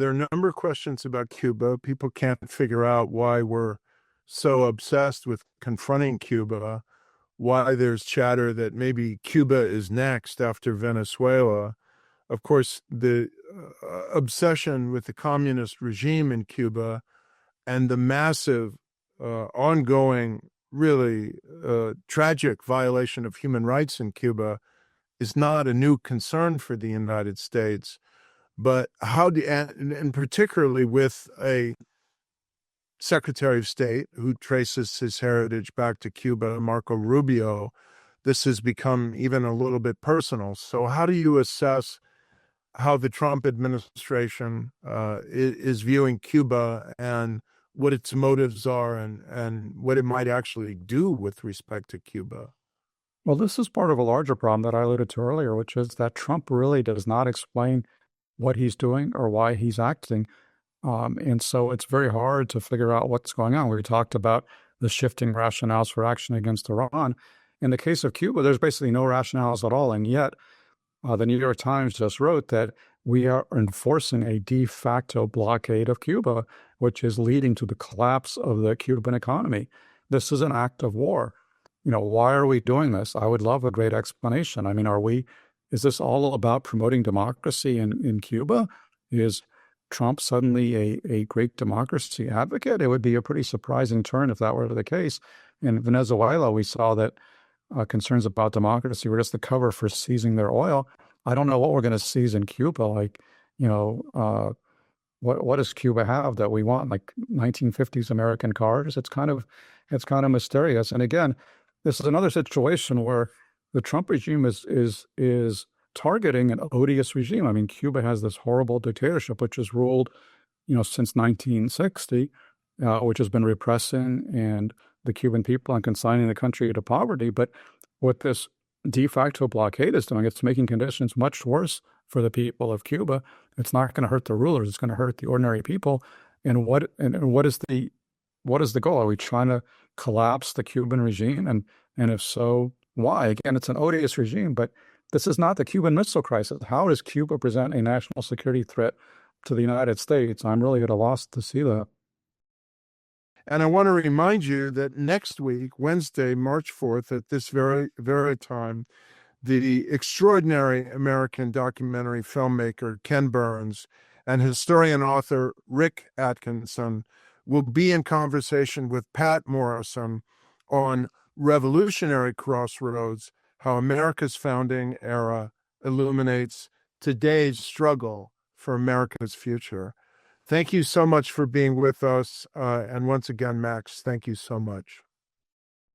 there are a number of questions about Cuba. People can't figure out why we're so obsessed with confronting Cuba, why there's chatter that maybe Cuba is next after Venezuela. Of course, the obsession with the communist regime in Cuba and the massive, ongoing, really tragic violation of human rights in Cuba is not a new concern for the United States. But and particularly with a Secretary of State who traces his heritage back to Cuba, Marco Rubio, this has become even a little bit personal. So how do you assess how the Trump administration is viewing Cuba and what its motives are and what it might actually do with respect to Cuba? Well, this is part of a larger problem that I alluded to earlier, which is that Trump really does not explain what he's doing or why he's acting. And so it's very hard to figure out what's going on. We talked about the shifting rationales for action against Iran. In the case of Cuba, there's basically no rationales at all. And yet, the New York Times just wrote that we are enforcing a de facto blockade of Cuba, which is leading to the collapse of the Cuban economy. This is an act of war. Why are we doing this? I would love a great explanation. I mean, is this all about promoting democracy in Cuba? Is Trump suddenly a great democracy advocate? It would be a pretty surprising turn if that were the case. In Venezuela, we saw that concerns about democracy were just the cover for seizing their oil. I don't know what we're going to seize in Cuba. What does Cuba have that we want? Like 1950s American cars? It's kind of mysterious. And again, this is another situation where the Trump regime is targeting an odious regime. I mean, Cuba has this horrible dictatorship which has ruled, since 1960, which has been repressing and the Cuban people and consigning the country to poverty. But what this de facto blockade is doing, it's making conditions much worse for the people of Cuba. It's not going to hurt the rulers; it's going to hurt the ordinary people. And what is the goal? Are we trying to collapse the Cuban regime? And if so, why? Again, it's an odious regime, but this is not the Cuban Missile Crisis. How does Cuba present a national security threat to the United States? I'm really at a loss to see that. And I want to remind you that next week, Wednesday, March 4th, at this very, very time, the extraordinary American documentary filmmaker Ken Burns and historian author Rick Atkinson will be in conversation with Pat Morrison on Revolutionary Crossroads, how America's founding era illuminates today's struggle for America's future. Thank you so much for being with us. And once again, Max, thank you so much.